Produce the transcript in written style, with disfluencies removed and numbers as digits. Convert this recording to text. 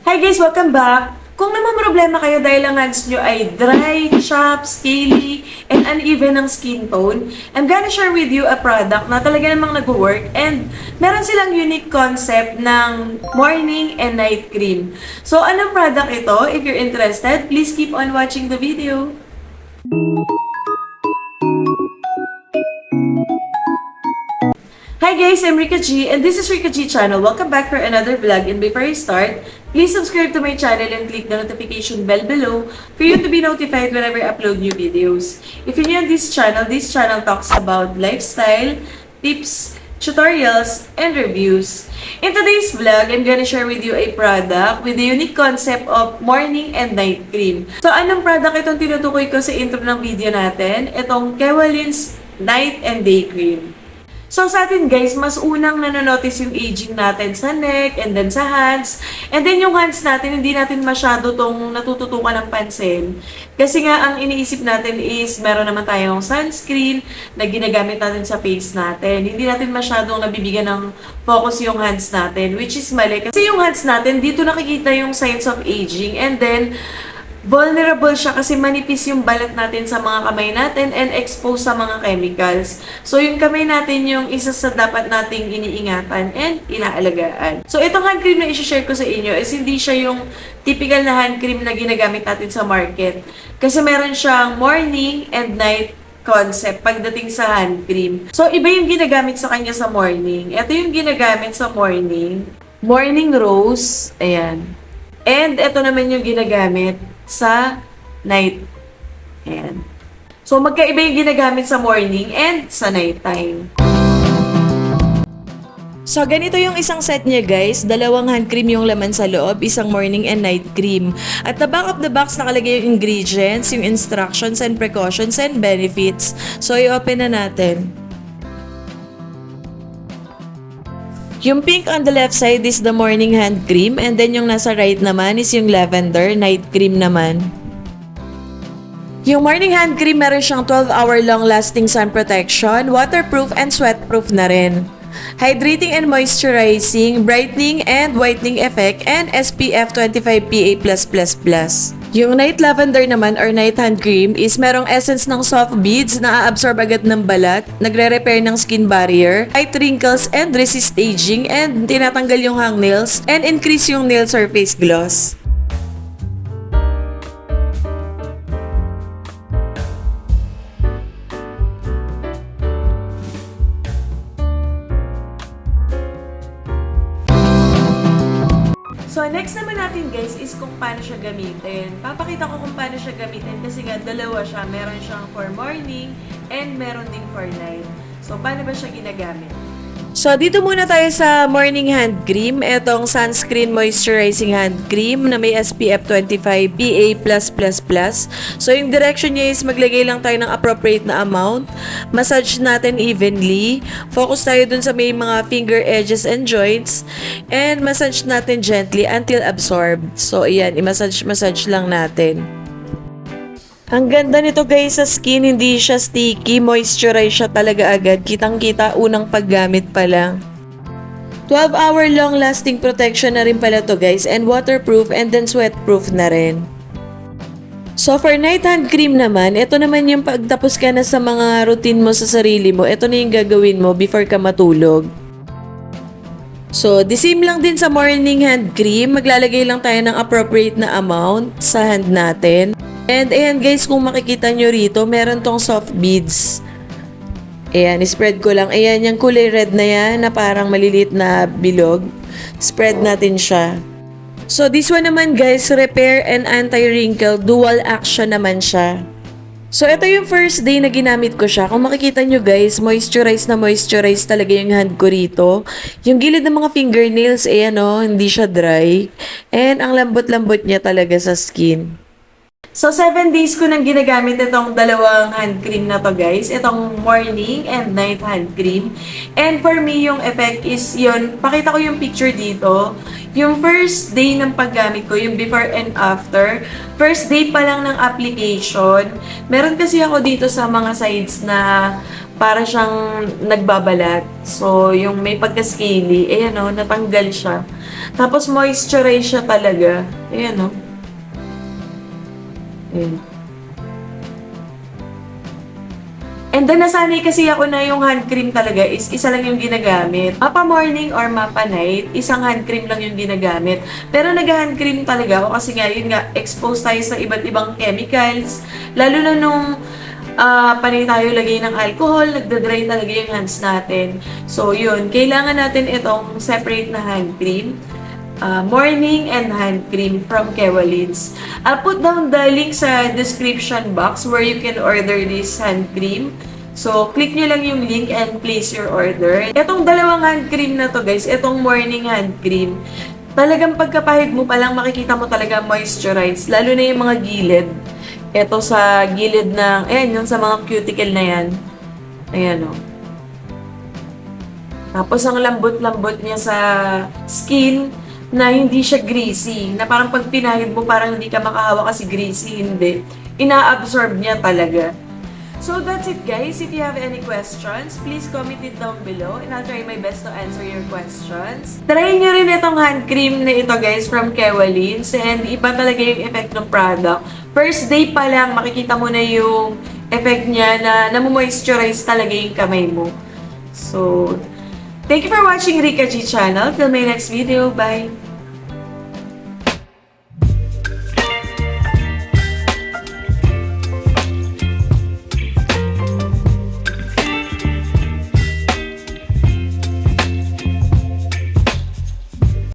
Hi guys! Welcome back! Kung naman problema kayo dahil ang hands nyo ay dry, chapped, scaly, and uneven ang skin tone, I'm gonna share with you a product na talaga namang nag-work and meron silang unique concept ng morning and night cream. So, anong product ito? If you're interested, please keep on watching the video. Hi guys, I'm Rika G and this is Rika G channel. Welcome back for another vlog, and before I start, please subscribe to my channel and click the notification bell below for you to be notified whenever I upload new videos. If you're new on this channel talks about lifestyle, tips, tutorials, and reviews. In today's vlog, I'm gonna share with you a product with the unique concept of morning and night cream. So anong product itong tinutukoy ko sa intro ng video natin? Itong Kewalyn's Night and Day Cream. So sa atin guys, mas unang nanonotice yung aging natin sa neck and then sa hands. And then yung hands natin, hindi natin masyado tong natututukan ng pansin. Kasi nga ang iniisip natin is meron naman tayong sunscreen na ginagamit natin sa face natin. Hindi natin masyadong nabibigyan ng focus yung hands natin, which is mali. Kasi yung hands natin, dito nakikita yung signs of aging, and then vulnerable siya kasi manipis yung balat natin sa mga kamay natin and exposed sa mga chemicals. So, yung kamay natin yung isa sa dapat nating iniingatan and inaalagaan. So, itong hand cream na i-share ko sa inyo is hindi siya yung typical na hand cream na ginagamit natin sa market. Kasi meron siyang morning and night concept pagdating sa hand cream. So, iba yung ginagamit sa kanya sa morning. Ito yung ginagamit sa morning. Morning rose. Ayan. And ito naman yung ginagamit sa night. Ayan. So, magkaiba yung ginagamit sa morning and sa night time. So, ganito yung isang set niya guys. Dalawang hand cream yung laman sa loob, isang morning and night cream. At the back of the box nakalagay yung ingredients, yung instructions and precautions and benefits. So, i-open na natin. Yung pink on the left side is the morning hand cream, and then yung nasa right naman is yung lavender night cream naman. Yung morning hand cream meron siyang 12-hour long lasting sun protection, waterproof and sweatproof na rin. Hydrating and moisturizing, brightening and whitening effect, and SPF 25 PA+++. Yung night lavender naman or night hand cream is merong essence ng soft beads na aabsorb agad ng balat, nagre-repair ng skin barrier, fight wrinkles and resist aging, and tinatanggal yung hangnails and increase yung nail surface gloss. So, next naman natin guys is kung paano siya gamitin. Papakita ko kung paano siya gamitin kasi nga dalawa siya. Meron siyang for morning and meron ding for night. So, paano ba siya ginagamit? So, dito muna tayo sa morning hand cream. Itong sunscreen moisturizing hand cream na may SPF 25 PA+++. So, yung direction niya is maglagay lang tayo ng appropriate na amount. Massage natin evenly. Focus tayo dun sa may mga finger edges and joints. And massage natin gently until absorbed. So, ayan. I-massage lang natin. Ang ganda nito guys sa skin, hindi siya sticky, moisturize siya talaga agad. Kitang-kita unang paggamit pa lang. 12-hour long lasting protection na rin pala to guys, and waterproof and then sweatproof na rin. So for night hand cream naman, ito naman yung pagtapos ka na sa mga routine mo sa sarili mo, ito na yung gagawin mo before ka matulog. So, the same lang din sa morning hand cream, maglalagay lang tayo ng appropriate na amount sa hand natin. And ayan guys, kung makikita nyo rito, meron tong soft beads. Ayan, spread ko lang. Ayan, yung kulay red na yan, na parang maliliit na bilog. Spread natin siya. So, this one naman guys, repair and anti-wrinkle, dual action naman siya. So, ito yung first day na ginamit ko siya. Kung makikita nyo guys, moisturize na moisturize talaga yung hand ko rito. Yung gilid ng mga fingernails, ayan o, hindi siya dry. And ang lambot-lambot niya talaga sa skin. So, 7 days ko nang ginagamit itong dalawang hand cream na to guys. Itong morning and night hand cream. And for me, yung effect is yun. Pakita ko yung picture dito. Yung first day ng paggamit ko, yung before and after. First day pa lang ng application. Meron kasi ako dito sa mga sides na para siyang nagbabalat. So, yung may pagka-scaly, ayan o, natanggal siya. Tapos, moisturize siya talaga. Ayan o. Ayan. And then, nasanay kasi ako na yung hand cream talaga is isa lang yung ginagamit. Mapa morning or mapa night, isang hand cream lang yung ginagamit. Pero nag-hand cream talaga ako kasi nga, yun nga, exposed tayo sa iba't ibang chemicals. Lalo na nung panay tayo lagay ng alcohol, nagda-dry talaga yung hands natin. So, yun, kailangan natin itong separate na hand cream. Morning and hand cream from Kewalins. I'll put down the link sa description box where you can order this hand cream. So, click nyo lang yung link and place your order. Itong dalawang hand cream na to guys, itong morning hand cream, talagang pagkapahid mo palang makikita mo talaga moisturize, lalo na yung mga gilid. Ito sa gilid ng, ayan, yung sa mga cuticle na yan. Ayan o. Tapos, ang lambot-lambot niya sa skin, na hindi siya greasy. Na parang pag pinahid mo, parang hindi ka makahawa kasi greasy. Hindi. Ina-absorb niya talaga. So, that's it guys. If you have any questions, please comment it down below and I'll try my best to answer your questions. Try nyo rin itong hand cream na ito guys from Kewalins and iba talaga yung effect ng product. First day pa lang, makikita mo na yung effect niya na namomoisturize talaga yung kamay mo. So, thank you for watching Rika G channel. Till my next video. Bye!